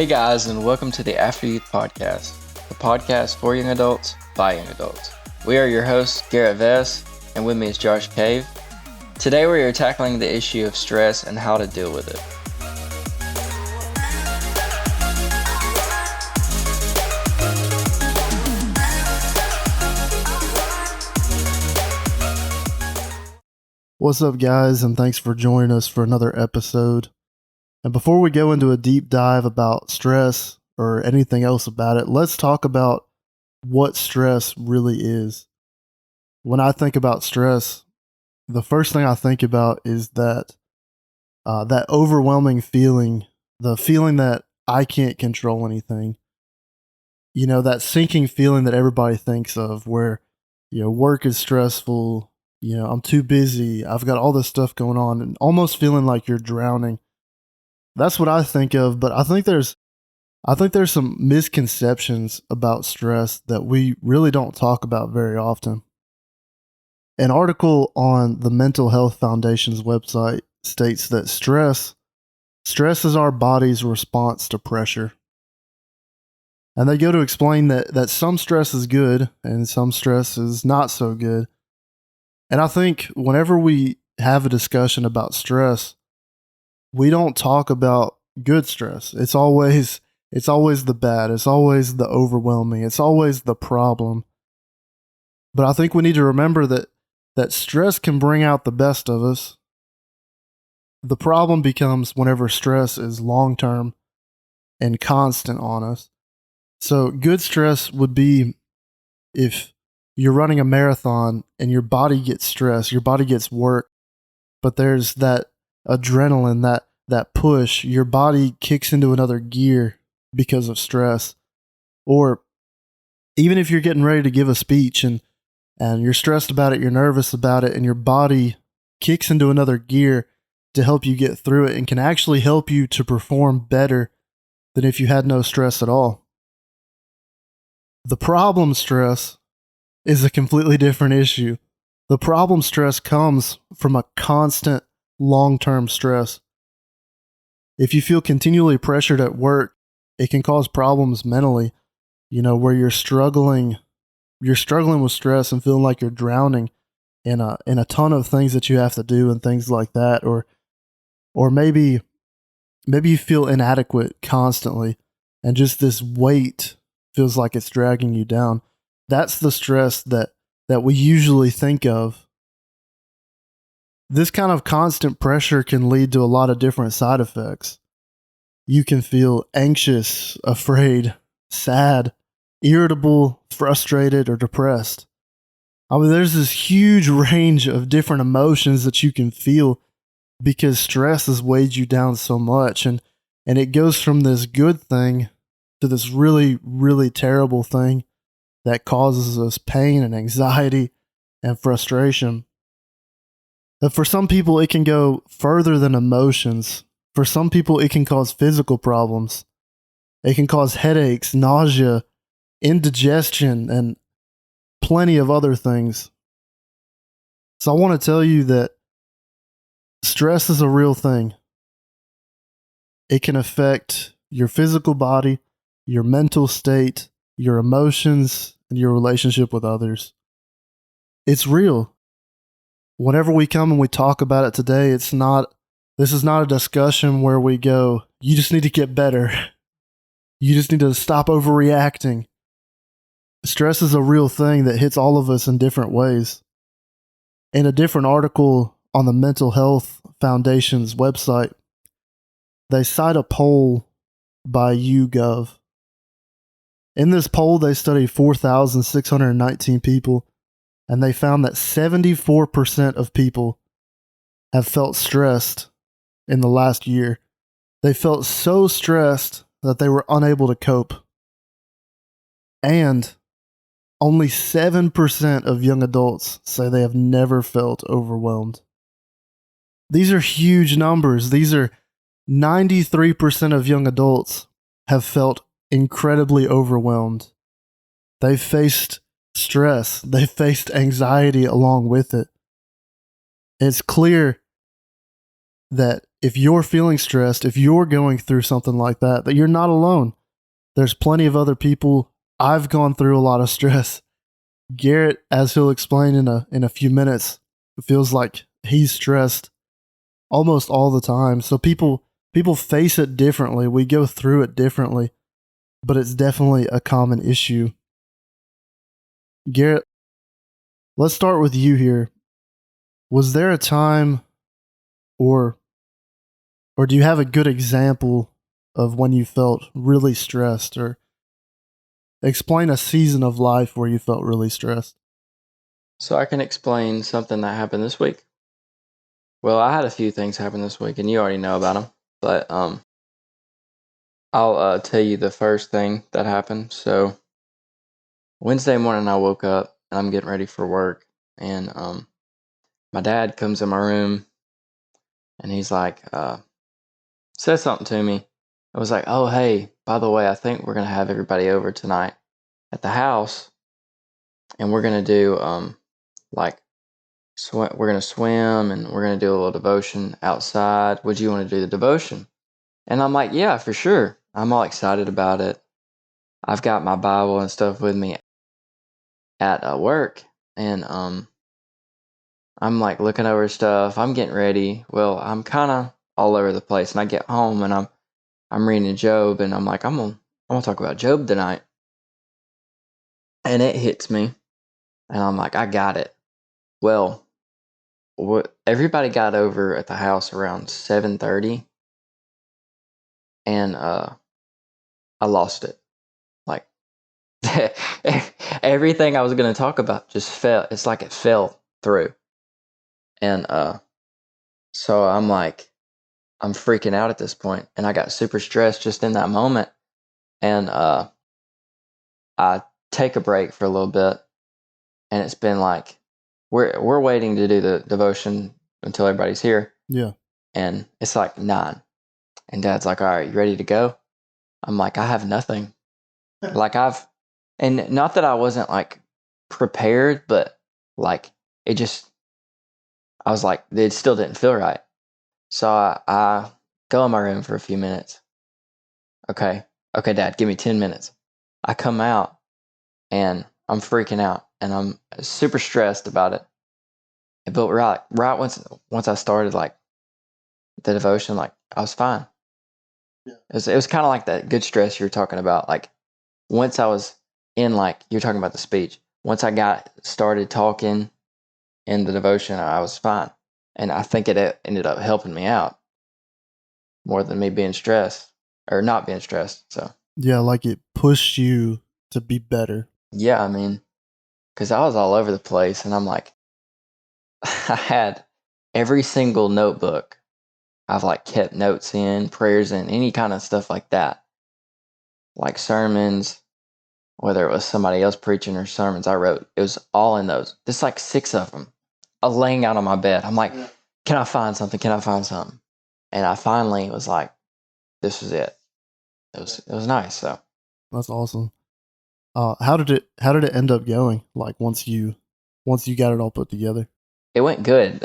Hey guys, and welcome to the AfterYouth Podcast, the podcast for young adults by young adults. We are your hosts, Garrett, and with me is Josh Cave. Today we are tackling the issue of stress and how to deal with it. What's up, guys, and thanks for joining us for another episode. And before we go into a deep dive about stress or anything else about it, let's talk about what stress really is. When I think about stress, the first thing I think about is that overwhelming feeling, the feeling that I can't control anything. You know, that sinking feeling that everybody thinks of where, work is stressful, I'm too busy, I've got all this stuff going on, and almost feeling like you're drowning. That's what I think of, but I think there's some misconceptions about stress that we really don't talk about very often. An article on the Mental Health Foundation's website states that stress is our body's response to pressure. And they go to explain that some stress is good and some stress is not so good. And I think whenever we have a discussion about stress, we don't talk about good stress. It's always the bad. It's always the overwhelming. It's always the problem. But I think we need to remember that stress can bring out the best of us. The problem becomes whenever stress is long-term and constant on us. So good stress would be if you're running a marathon and your body gets stressed, your body gets work, but there's that adrenaline, that push, your body kicks into another gear because of stress. Or even if you're getting ready to give a speech and you're stressed about it, you're nervous about it, and your body kicks into another gear to help you get through it and can actually help you to perform better than if you had no stress at all. The problem stress is a completely different issue. The problem stress comes from a constant long-term stress. If you feel continually pressured at work, it can cause problems mentally, where you're struggling with stress and feeling like you're drowning in a ton of things that you have to do and things like that, or maybe you feel inadequate constantly and just this weight feels like it's dragging you down. That's the stress that we usually think of. This kind of constant pressure can lead to a lot of different side effects. You can feel anxious, afraid, sad, irritable, frustrated, or depressed. I mean, there's this huge range of different emotions that you can feel because stress has weighed you down so much. And it goes from this good thing to this really, really terrible thing that causes us pain and anxiety and frustration. But for some people, it can go further than emotions. For some people, it can cause physical problems. It can cause headaches, nausea, indigestion, and plenty of other things. So I want to tell you that stress is a real thing. It can affect your physical body, your mental state, your emotions, and your relationship with others. It's real. Whenever we come and we talk about it today, this is not a discussion where we go, you just need to get better. You just need to stop overreacting. Stress is a real thing that hits all of us in different ways. In a different article on the Mental Health Foundation's website, they cite a poll by YouGov. In this poll, they studied 4,619 people, and they found that 74% of people have felt stressed in the last year. They felt so stressed that they were unable to cope. And only 7% of young adults say they have never felt overwhelmed. These are huge numbers. These are 93% of young adults have felt incredibly overwhelmed. They've faced stress. They've faced anxiety along with it. It's clear that if you're feeling stressed, if you're going through something like that, that you're not alone. There's plenty of other people. I've gone through a lot of stress. Garrett, as he'll explain in a few minutes, feels like he's stressed almost all the time. So people face it differently. We go through it differently, but it's definitely a common issue. Garrett, let's start with you here. Was there a time or do you have a good example of when you felt really stressed, or explain a season of life where you felt really stressed? So I can explain something that happened this week. Well, I had a few things happen this week, and you already know about them. But I'll tell you the first thing that happened. So Wednesday morning, I woke up and I'm getting ready for work, and my dad comes in my room, and he's like, says something to me. I was like, "Oh, hey, by the way, I think we're gonna have everybody over tonight at the house, and we're gonna do like we're gonna swim, and we're gonna do a little devotion outside. Would you want to do the devotion?" And I'm like, "Yeah, for sure." I'm all excited about it. I've got my Bible and stuff with me at work, and I'm like looking over stuff. I'm getting ready. Well, I'm kind of all over the place, and I get home and I'm reading Job, and I'm like, I'm gonna talk about Job tonight, and it hits me, and I'm like, I got it. Well, everybody got over at the house around 7:30, and I lost it. Like everything I was gonna talk about just fell. It's like it fell through, and so I'm like, I'm freaking out at this point, and I got super stressed just in that moment, and I take a break for a little bit, and it's been like we're waiting to do the devotion until everybody's here, Yeah. and it's like 9, and Dad's like, "All right, you ready to go?" I'm like, "I have nothing." Like and not that I wasn't like prepared, but like it just, I was like, it still didn't feel right. So I go in my room for a few minutes. Okay, okay, Dad, give me 10 minutes. I come out, and I'm freaking out, and I'm super stressed about it. But right once I started like the devotion, like I was fine. Yeah. It was kind of like that good stress you were talking about. Like once I was in, like you're talking about the speech, once I got started talking in the devotion, I was fine. And I think it ended up helping me out more than me being stressed or not being stressed. So Yeah, like it pushed you to be better. yeah, I mean, because I was all over the place, and I'm like, I had every single notebook. I've like kept notes in, prayers in, any kind of stuff like that, like sermons, whether it was somebody else preaching or sermons I wrote. It was all in those. There's like 6 of them. I was laying out on my bed. I'm like, can I find something? Can I find something? And I finally was like, this was it. It was nice. So That's awesome. How did it end up going? Like once you got it all put together? it went good.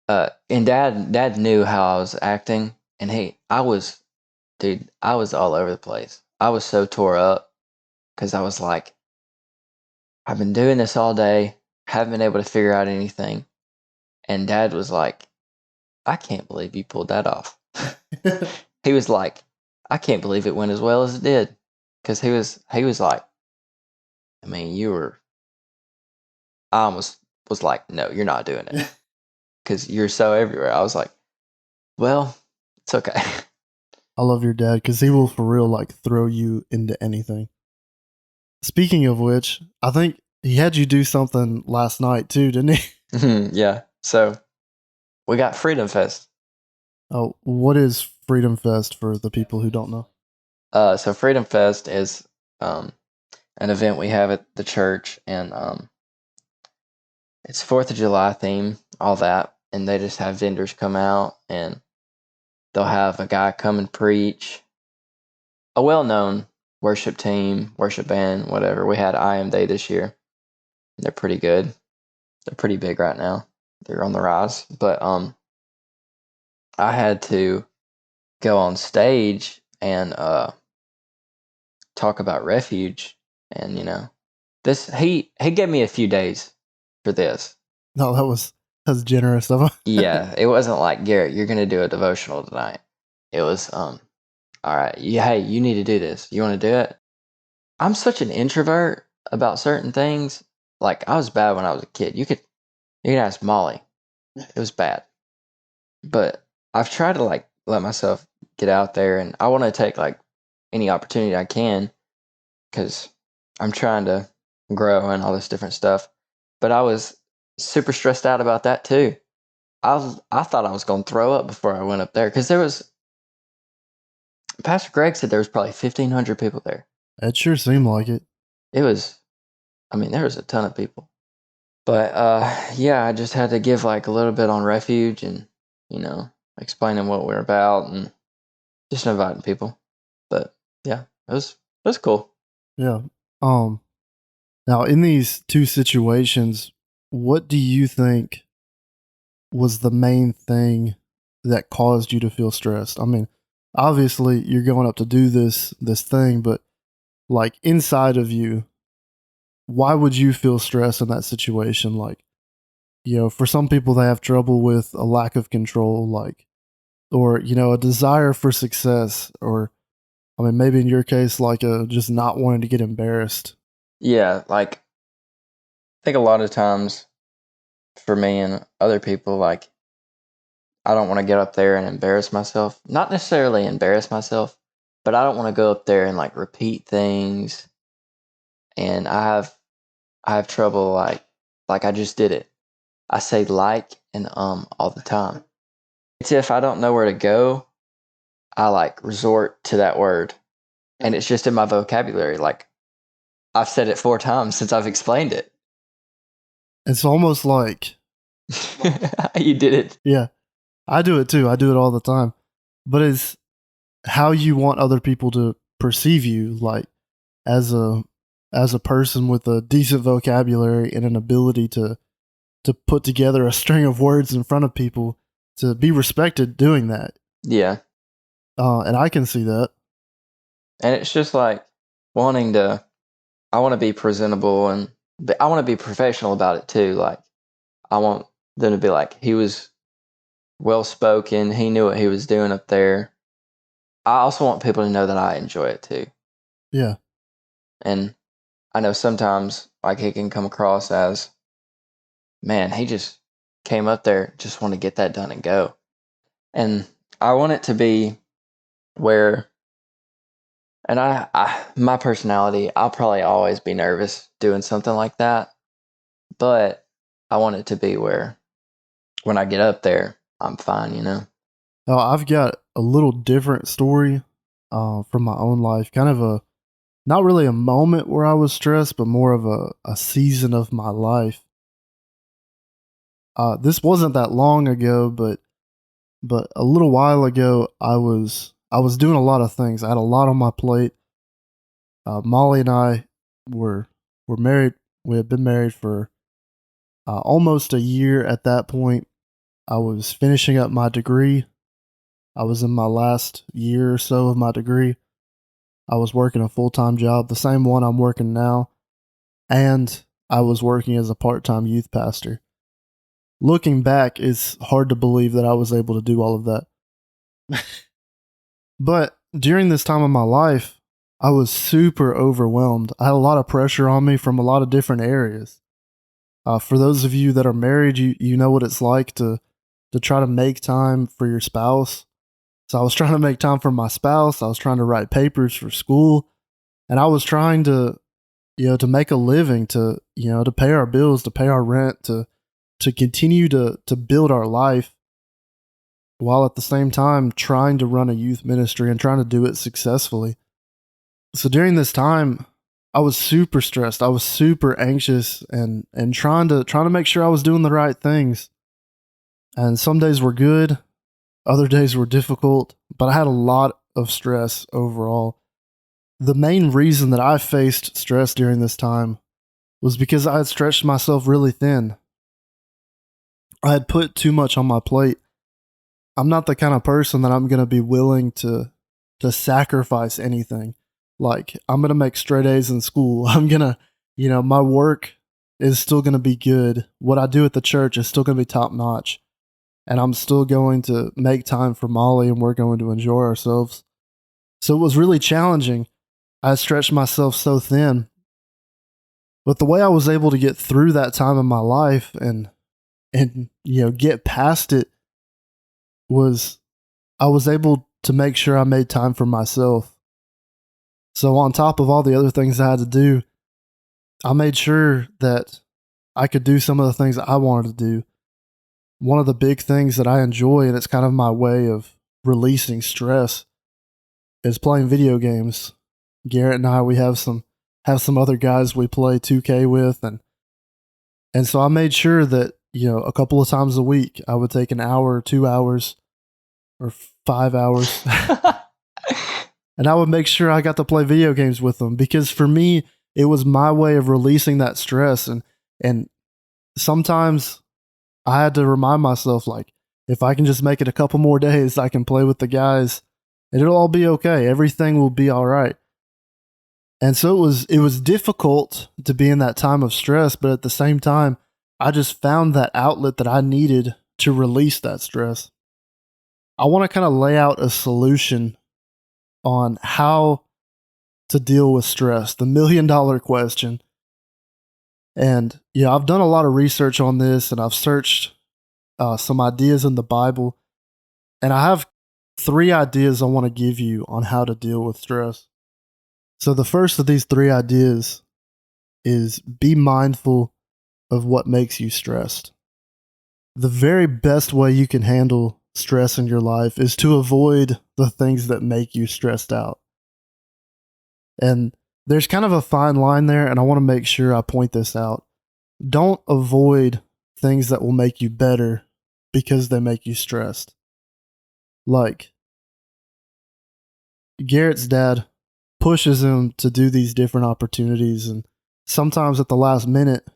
And Dad knew how I was acting, and I was all over the place. I was so tore up because I was like, I've been doing this all day, haven't been able to figure out anything. And Dad was like, I can't believe you pulled that off. He was like, I can't believe it went as well as it did. Because he was like, I mean, I almost was like, no, you're not doing it. Because you're so everywhere. I was like, well, it's okay. I love your dad because he will for real like throw you into anything. Speaking of which, I think he had you do something last night too, didn't he? Yeah. So we got Freedom Fest. Oh, what is Freedom Fest for the people who don't know? So Freedom Fest is an event we have at the church, and it's 4th of July theme, all that, and they just have vendors come out, and they'll have a guy come and preach. A well-known worship team, worship band, whatever. We had I Am They this year. They're pretty good. They're pretty big right now. They're on the rise, but I had to go on stage and talk about refuge, and this he gave me a few days for this. No, that's generous of him. Yeah, it wasn't like, Garrett, you're gonna do a devotional tonight. It was all right, hey, you need to do this. You want to do it? I'm such an introvert about certain things. Like, I was bad when I was a kid. You can ask Molly. It was bad. But I've tried to like let myself get out there, and I want to take like any opportunity I can because I'm trying to grow and all this different stuff. But I was super stressed out about that too. I thought I was going to throw up before I went up there because Pastor Greg said there was probably 1,500 people there. It sure seemed like it. There was a ton of people. But yeah, I just had to give like a little bit on refuge and explaining what we're about and just inviting people. But yeah, it was cool. Yeah. Now in these two situations, what do you think was the main thing that caused you to feel stressed? I mean, obviously you're going up to do this thing, but like inside of you, why would you feel stress in that situation? Like, for some people they have trouble with a lack of control, like, or a desire for success, or I mean, maybe in your case, like just not wanting to get embarrassed. Yeah, like I think a lot of times for me and other people, like I don't want to get up there and embarrass myself. Not necessarily embarrass myself, but I don't want to go up there and like repeat things. And I have trouble like I just did it. I say like and all the time. It's if I don't know where to go, I like resort to that word. And it's just in my vocabulary. Like I've said it 4 times since I've explained it. It's almost like, You did it. yeah, I do it too. I do it all the time. But it's how you want other people to perceive you, like as a person with a decent vocabulary and an ability to put together a string of words in front of people to be respected doing that. Yeah. And I can see that. And it's just like I want to be presentable but I want to be professional about it too. Like I want them to be like, he was well spoken. He knew what he was doing up there. I also want people to know that I enjoy it too. Yeah. And I know sometimes like it can come across as, man, he just came up there, just want to get that done and go. And I want it to be where, and my personality, I'll probably always be nervous doing something like that. But I want it to be where when I get up there, I'm fine. Now, I've got a little different story from my own life. Kind of not really a moment where I was stressed, but more of a season of my life. This wasn't that long ago, but a little while ago, I was doing a lot of things. I had a lot on my plate. Molly and I were married. We had been married for almost a year at that point. I was finishing up my degree. I was in my last year or so of my degree. I was working a full-time job, the same one I'm working now, and I was working as a part-time youth pastor. Looking back, it's hard to believe that I was able to do all of that. But during this time of my life, I was super overwhelmed. I had a lot of pressure on me from a lot of different areas. For those of you that are married, you know what it's like to try to make time for your spouse. So I was trying to make time for my spouse. I was trying to write papers for school, and I was trying to make a living, to pay our bills, to pay our rent, to continue to build our life, while at the same time trying to run a youth ministry and trying to do it successfully. So during this time, I was super stressed. I was super anxious and trying to make sure I was doing the right things. And some days were good, other days were difficult, but I had a lot of stress overall. The main reason that I faced stress during this time was because I had stretched myself really thin. I had put too much on my plate. I'm not the kind of person that I'm going to be willing to sacrifice anything. Like, I'm going to make straight A's in school. I'm going to, my work is still going to be good. What I do at the church is still going to be top notch. And I'm still going to make time for Molly, and we're going to enjoy ourselves. So it was really challenging. I stretched myself so thin. But the way I was able to get through that time in my life and get past it was I was able to make sure I made time for myself. So on top of all the other things I had to do, I made sure that I could do some of the things I wanted to do. One of the big things that I enjoy, and it's kind of my way of releasing stress, is playing video games. Garrett and I, we have some other guys we play 2K with, and so I made sure that, a couple of times a week, I would take an hour, 2 hours, or 5 hours, and I would make sure I got to play video games with them, because for me, it was my way of releasing that stress, and sometimes I had to remind myself, like, if I can just make it a couple more days, I can play with the guys, and it'll all be okay. Everything will be all right. And so it was difficult to be in that time of stress, but at the same time, I just found that outlet that I needed to release that stress. I want to kind of lay out a solution on how to deal with stress, the $1 million question. And I've done a lot of research on this, and I've searched some ideas in the Bible, and I have 3 ideas I want to give you on how to deal with stress. So the first of these 3 ideas is be mindful of what makes you stressed. The very best way you can handle stress in your life is to avoid the things that make you stressed out. And there's kind of a fine line there, and I want to make sure I point this out. Don't avoid things that will make you better because they make you stressed. Like, Garrett's dad pushes him to do these different opportunities, and sometimes at the last minute,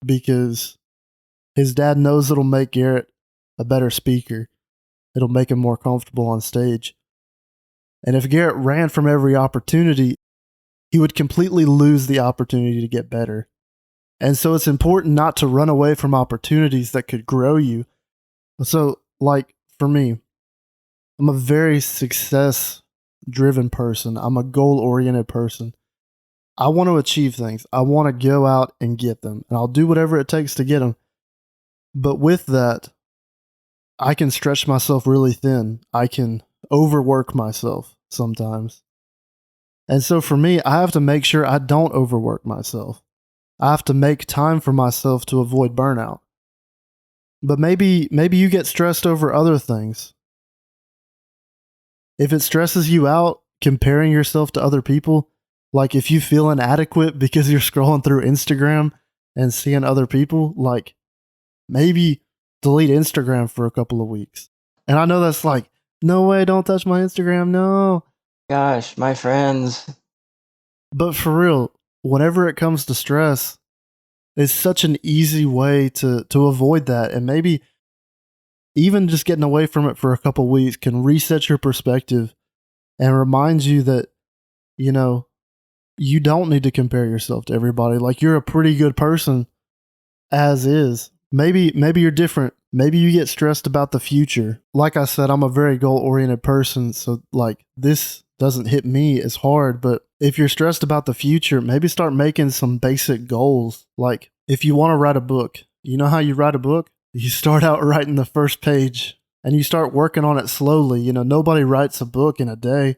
because his dad knows it'll make Garrett a better speaker. It'll make him more comfortable on stage. And if Garrett ran from every opportunity, he would completely lose the opportunity to get better. And so it's important not to run away from opportunities that could grow you. So, like, for me, I'm a very success-driven person. I'm a goal-oriented person. I want to achieve things. I want to go out and get them, and I'll do whatever it takes to get them. But with that, I can stretch myself really thin. I can overwork myself sometimes. And so for me, I have to make sure I don't overwork myself. I have to make time for myself to avoid burnout. But maybe you get stressed over other things. If it stresses you out comparing yourself to other people, like if you feel inadequate because you're scrolling through Instagram and seeing other people, like maybe delete Instagram for a couple of weeks. And I know that's like, no way, don't touch my Instagram, no. Gosh, my friends. But for real, whenever it comes to stress, it's such an easy way to avoid that. And maybe even just getting away from it for a couple of weeks can reset your perspective and remind you that, you don't need to compare yourself to everybody. Like, you're a pretty good person as is. Maybe you're different. Maybe you get stressed about the future. Like I said, I'm a very goal-oriented person, so like this doesn't hit me as hard, but if you're stressed about the future, maybe start making some basic goals. Like, if you want to write a book, you know how you write a book? You start out writing the first page and you start working on it slowly. Nobody writes a book in a day.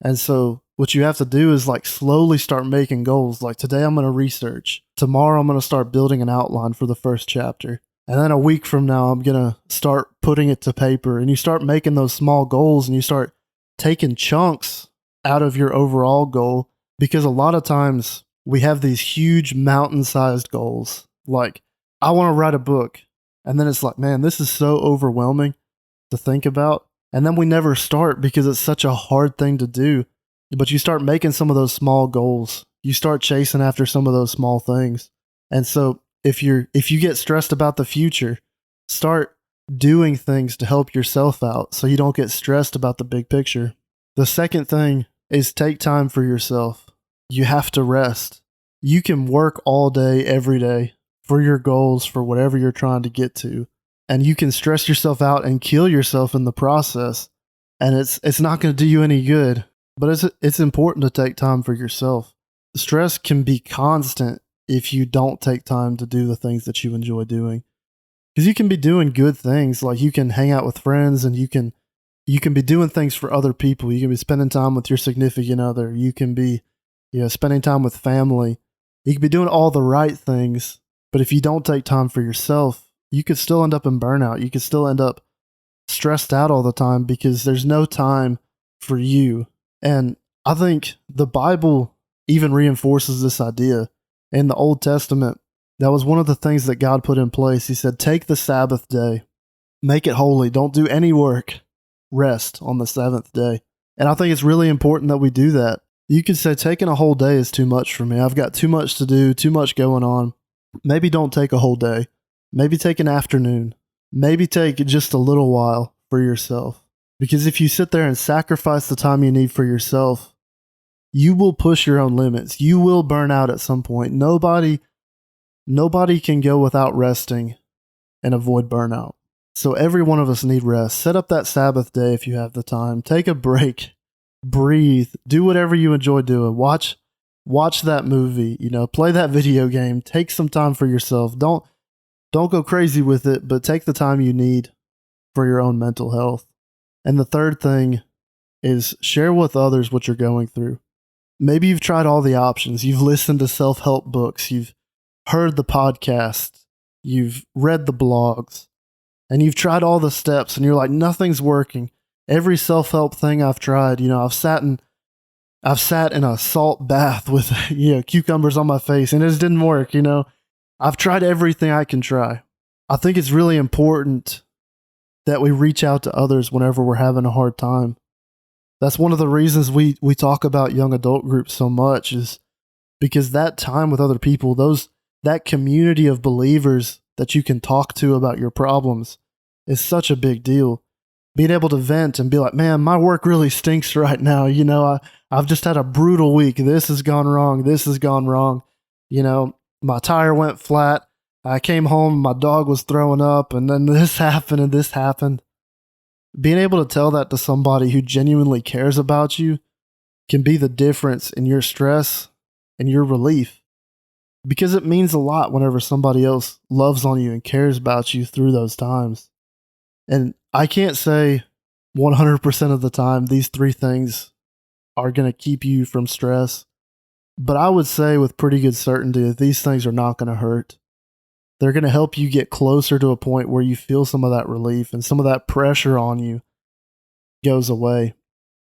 And so what you have to do is like slowly start making goals. Like, today I'm going to research. Tomorrow I'm going to start building an outline for the first chapter. And then a week from now, I'm going to start putting it to paper. And you start making those small goals and you start taking chunks out of your overall goal. Because a lot of times we have these huge mountain-sized goals. Like, I want to write a book. And then it's like, man, this is so overwhelming to think about. And then we never start because it's such a hard thing to do. But you start making some of those small goals. You start chasing after some of those small things. And so if you get stressed about the future, start doing things to help yourself out so you don't get stressed about the big picture. The second thing is take time for yourself. You have to rest. You can work all day, every day for your goals, for whatever you're trying to get to. And you can stress yourself out and kill yourself in the process. And it's not going to do you any good. But it's important to take time for yourself. Stress can be constant if you don't take time to do the things that you enjoy doing. Because you can be doing good things, like you can hang out with friends and you can be doing things for other people. You can be spending time with your significant other. You can be spending time with family. You can be doing all the right things. But if you don't take time for yourself, you could still end up in burnout. You could still end up stressed out all the time because there's no time for you. And I think the Bible even reinforces this idea. In the Old Testament, that was one of the things that God put in place. He said, take the Sabbath day, make it holy. Don't do any work. Rest on the seventh day. And I think it's really important that we do that. You could say taking a whole day is too much for me. I've got too much to do, too much going on. Maybe don't take a whole day. Maybe take an afternoon. Maybe take just a little while for yourself. Because if you sit there and sacrifice the time you need for yourself, you will push your own limits. You will burn out at some point. Nobody can go without resting and avoid burnout. So every one of us need rest. Set up that Sabbath day if you have the time. Take a break. Breathe. Do whatever you enjoy doing. Watch that movie. Play that video game. Take some time for yourself. Don't go crazy with it, but take the time you need for your own mental health. And the third thing is share with others what you're going through. Maybe you've tried all the options. You've listened to self-help books. You've heard the podcast. You've read the blogs. And you've tried all the steps and you're like, nothing's working. Every self-help thing I've tried, I've sat in a salt bath with cucumbers on my face and it just didn't work. I've tried everything I can try. I think it's really important that we reach out to others whenever we're having a hard time. That's one of the reasons we talk about young adult groups so much, is because that time with other people, that community of believers that you can talk to about your problems is such a big deal. Being able to vent and be like, man, my work really stinks right now. I've just had a brutal week. This has gone wrong. This has gone wrong. My tire went flat. I came home, my dog was throwing up, and then this happened and this happened. Being able to tell that to somebody who genuinely cares about you can be the difference in your stress and your relief. Because it means a lot whenever somebody else loves on you and cares about you through those times. And I can't say 100% of the time these three things are going to keep you from stress. But I would say with pretty good certainty that these things are not going to hurt. They're going to help you get closer to a point where you feel some of that relief and some of that pressure on you goes away.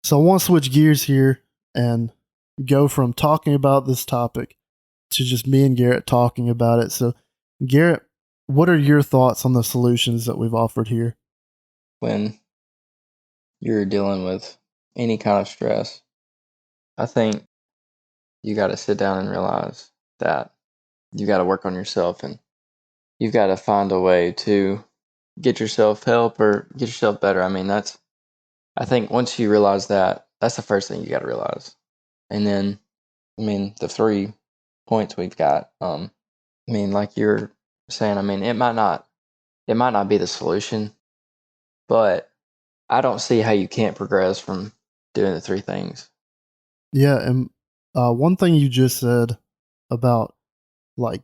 So I want to switch gears here and go from talking about this topic to just me and Garrett talking about it. So Garrett, what are your thoughts on the solutions that we've offered here? When you're dealing with any kind of stress, I think you got to sit down and realize that you got to work on yourself and you've got to find a way to get yourself help or get yourself better. I think once you realize that, that's the first thing you got to realize. And then, the 3 points we've got, like you're saying, it might not be the solution, but I don't see how you can't progress from doing the 3 things. Yeah. And one thing you just said about,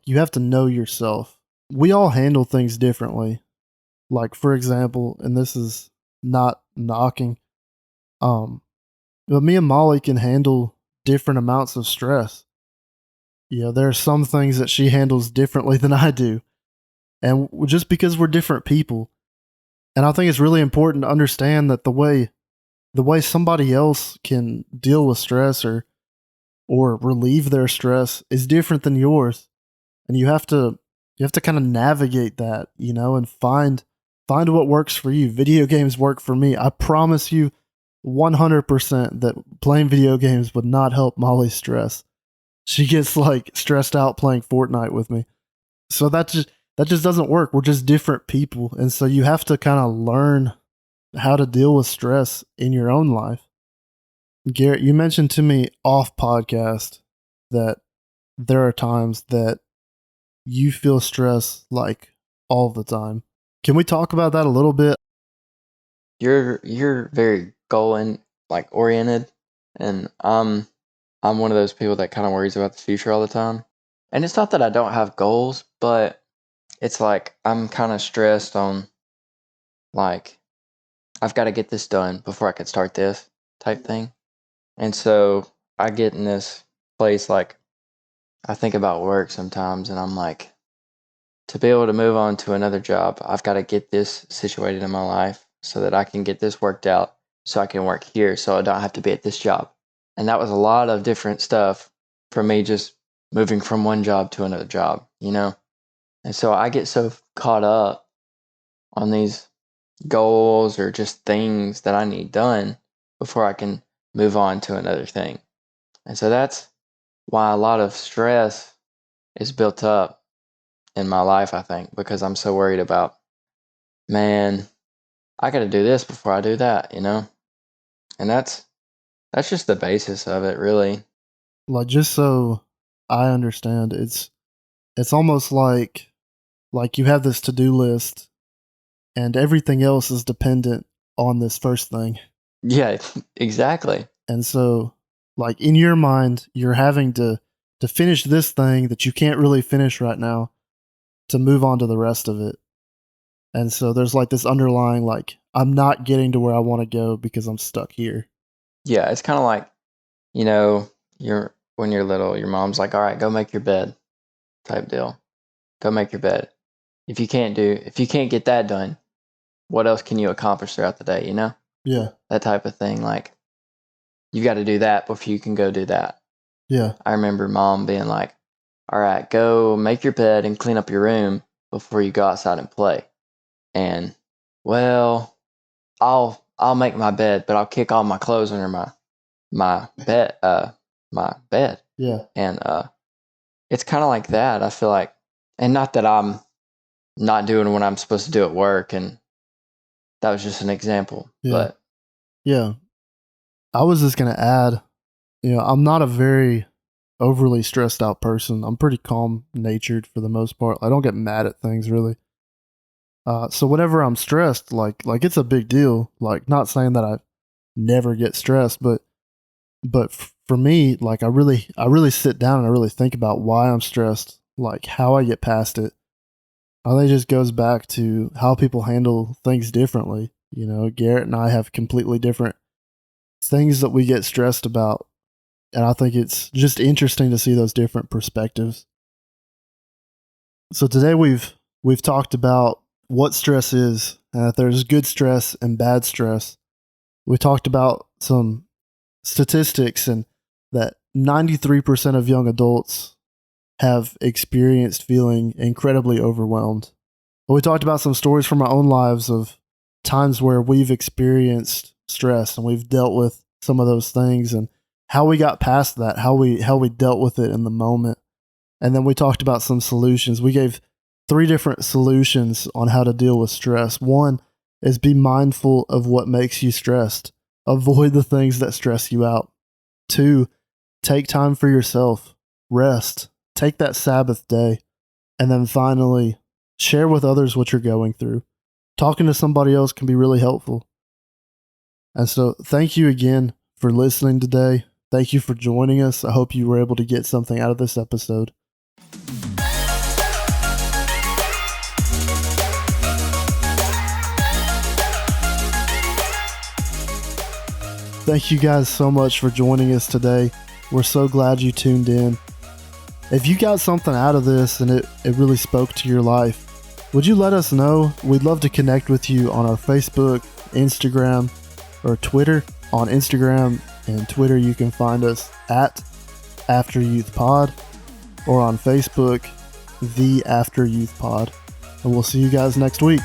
you have to know yourself. We all handle things differently. Like, for example, and this is not knocking, but me and Molly can handle different amounts of stress. There are some things that she handles differently than I do. And just because we're different people. And I think it's really important to understand that the way somebody else can deal with stress or relieve their stress is different than yours. And you have to kind of navigate that, and find what works for you. Video games work for me. I promise you 100% that playing video games would not help Molly's stress. She gets stressed out playing Fortnite with me. So that's that just doesn't work. We're just different people. And so you have to kind of learn how to deal with stress in your own life. Garrett, you mentioned to me off podcast that there are times that you feel stress like all the time. Can we talk about that a little bit? You're very oriented, and I'm one of those people that kind of worries about the future all the time. And it's not that I don't have goals, but it's like I'm kind of stressed on like I've got to get this done before I can start this type thing. And so I get in this place like I think about work sometimes, and I'm like, to be able to move on to another job, I've got to get this situated in my life so that I can get this worked out so I can work here so I don't have to be at this job. And that was a lot of different stuff for me, just moving from one job to another job, you know? And so I get so caught up on these goals or just things that I need done before I can move on to another thing. And so that's why a lot of stress is built up in my life, I think, because I'm so worried about, man, I got to do this before I do that, you know? And that's just the basis of it, really. Like, just so I understand, it's almost like you have this to-do list and everything else is dependent on this first thing. Yeah, exactly. And so, like, in your mind, you're having to finish this thing that you can't really finish right now to move on to the rest of it. And so there's like this underlying, like, I'm not getting to where I want to go because I'm stuck here. Yeah, it's kind of like, you know, when you're little, your mom's like, all right, go make your bed type deal. Go make your bed. If you can't get that done, what else can you accomplish throughout the day, you know? Yeah. That type of thing. Like, you got to do that before you can go do that. Yeah. I remember mom being like, all right, go make your bed and clean up your room before you go outside and play. And, well, I'll make my bed, but I'll kick all my clothes under my bed. Yeah. And it's kind of like that, I feel like. And not that I'm not doing what I'm supposed to do at work, and that was just an example. Yeah. But yeah. I was just going to add, I'm not a very overly stressed out person. I'm pretty calm natured for the most part. I don't get mad at things really. So whenever I'm stressed, like it's a big deal. Like, not saying that I never get stressed, but for me, like I really sit down and I really think about why I'm stressed, like how I get past it. I think it just goes back to how people handle things differently. Garrett and I have completely different things that we get stressed about. And I think it's just interesting to see those different perspectives. So today we've talked about what stress is, and that there's good stress and bad stress. We talked about some statistics and that 93% of young adults have experienced feeling incredibly overwhelmed. But we talked about some stories from our own lives of times where we've experienced stress and we've dealt with some of those things and how we got past that, how we dealt with it in the moment. And then we talked about some solutions. We gave 3 different solutions on how to deal with stress. 1 is be mindful of what makes you stressed. Avoid the things that stress you out. 2, take time for yourself. Rest. Take that Sabbath day. And then finally, share with others what you're going through. Talking to somebody else can be really helpful. And so thank you again for listening today. Thank you for joining us. I hope you were able to get something out of this episode. Thank you guys so much for joining us today. We're so glad you tuned in. If you got something out of this and it really spoke to your life, would you let us know? We'd love to connect with you on our Facebook, Instagram, or Twitter. On Instagram and Twitter, you can find us at AfterYouth Pod, or on Facebook, the AfterYouth Pod. And we'll see you guys next week.